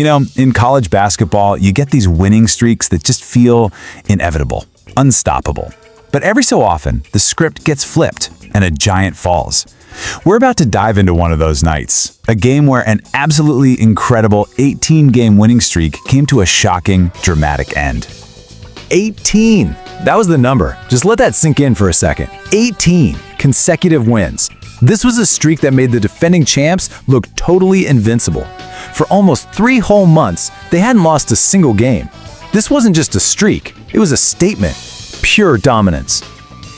You know, in college basketball, you get these winning streaks that just feel inevitable, unstoppable. But every so often, the script gets flipped and a giant falls. We're about to dive into one of those nights, a game where an absolutely incredible 18-game winning streak came to a shocking, dramatic end. 18! That was the number. Just let that sink in for a second. 18 consecutive wins. This was a streak that made the defending champs look totally invincible. For almost 3 whole months, they hadn't lost a single game. This wasn't just a streak, it was a statement. Pure dominance.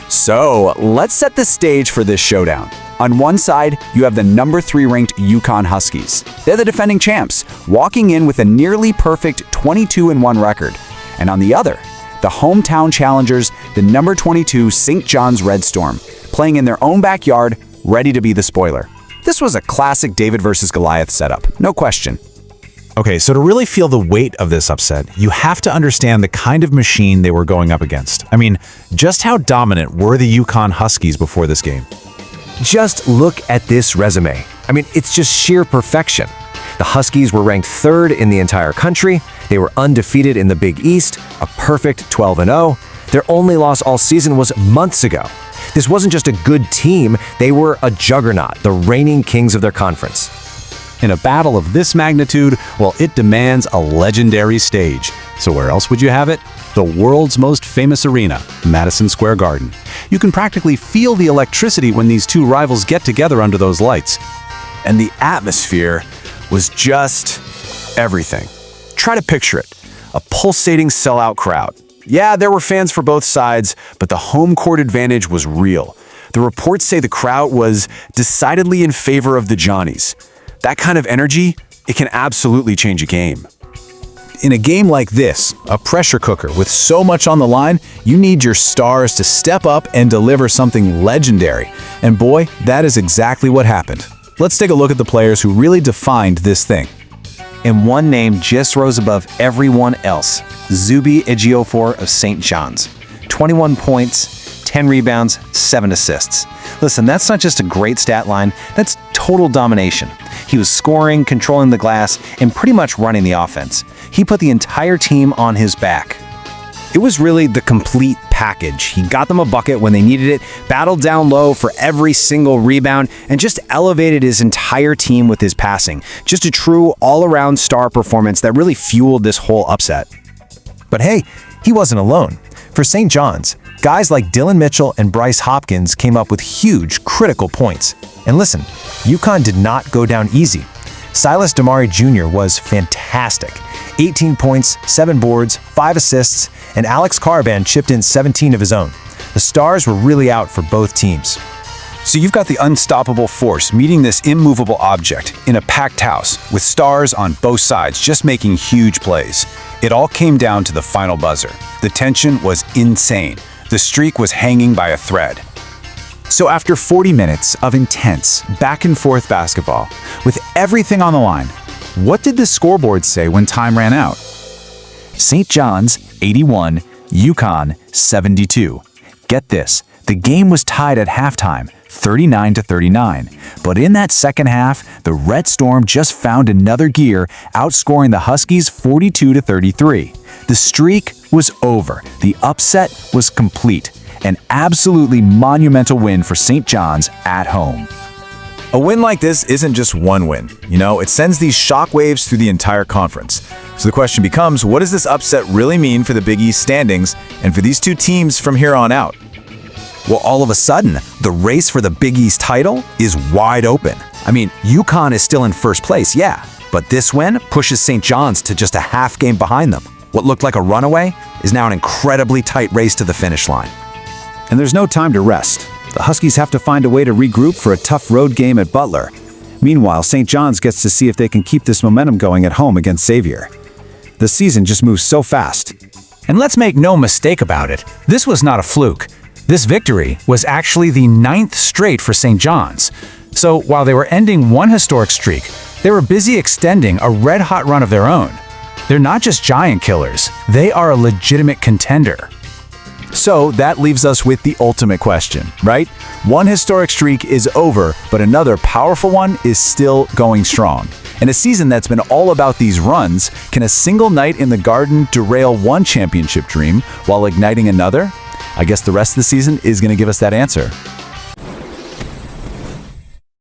So, let's set the stage for this showdown. On one side, you have the number 3 ranked UConn Huskies. They're the defending champs, walking in with a nearly perfect 22-1 record. And on the other, the hometown challengers, the number 22 St. John's Red Storm, playing in their own backyard, ready to be the spoiler. This was a classic David versus Goliath setup, no question. Okay, so to really feel the weight of this upset, you have to understand the kind of machine they were going up against. I mean, just how dominant were the UConn Huskies before this game? Just look at this resume. I mean, it's just sheer perfection. The Huskies were ranked 3rd in the entire country. They were undefeated in the Big East, a perfect 12-0. Their only loss all season was months ago. This wasn't just a good team, they were a juggernaut, the reigning kings of their conference. In a battle of this magnitude, well, it demands a legendary stage. So where else would you have it? The world's most famous arena, Madison Square Garden. You can practically feel the electricity when these two rivals get together under those lights. And the atmosphere was just everything. Try to picture it, a pulsating sellout crowd. Yeah, there were fans for both sides, but the home court advantage was real. The reports say the crowd was decidedly in favor of the Johnnies. That kind of energy, it can absolutely change a game. In a game like this, a pressure cooker with so much on the line, you need your stars to step up and deliver something legendary. And boy, that is exactly what happened. Let's take a look at the players who really defined this thing. And one name just rose above everyone else, Zuby Ejiofor of St. John's. 21 points, 10 rebounds, 7 assists. Listen, that's not just a great stat line, that's total domination. He was scoring, controlling the glass, and pretty much running the offense. He put the entire team on his back. It was really the complete package. He got them a bucket when they needed it, battled down low for every single rebound, and just elevated his entire team with his passing. Just a true all-around star performance that really fueled this whole upset. But hey, he wasn't alone. For St. John's, guys like Dillon Mitchell and Bryce Hopkins came up with huge, critical points. And listen, UConn did not go down easy. Silas Demary Jr. was fantastic. 18 points, 7 boards, 5 assists, and Alex Caravan chipped in 17 of his own. The stars were really out for both teams. So you've got the unstoppable force meeting this immovable object in a packed house with stars on both sides just making huge plays. It all came down to the final buzzer. The tension was insane. The streak was hanging by a thread. So after 40 minutes of intense, back-and-forth basketball, with everything on the line, what did the scoreboard say when time ran out? St. John's 81, UConn 72. Get this, the game was tied at halftime, 39-39. But in that second half, the Red Storm just found another gear, outscoring the Huskies 42-33. The streak was over. The upset was complete. An absolutely monumental win for St. John's at home. A win like this isn't just one win. You know, it sends these shockwaves through the entire conference. So the question becomes, what does this upset really mean for the Big East standings and for these two teams from here on out? Well, all of a sudden, the race for the Big East title is wide open. I mean, UConn is still in first place, yeah, but this win pushes St. John's to just a half game behind them. What looked like a runaway is now an incredibly tight race to the finish line. And there's no time to rest. The Huskies have to find a way to regroup for a tough road game at Butler. Meanwhile, St. John's gets to see if they can keep this momentum going at home against Xavier. The season just moves so fast. And let's make no mistake about it, this was not a fluke. This victory was actually the 9th straight for St. John's. So while they were ending one historic streak, they were busy extending a red-hot run of their own. They're not just giant killers, they are a legitimate contender. So that leaves us with the ultimate question, right? One historic streak is over, but another powerful one is still going strong. In a season that's been all about these runs, can a single night in the Garden derail one championship dream while igniting another? I guess the rest of the season is going to give us that answer.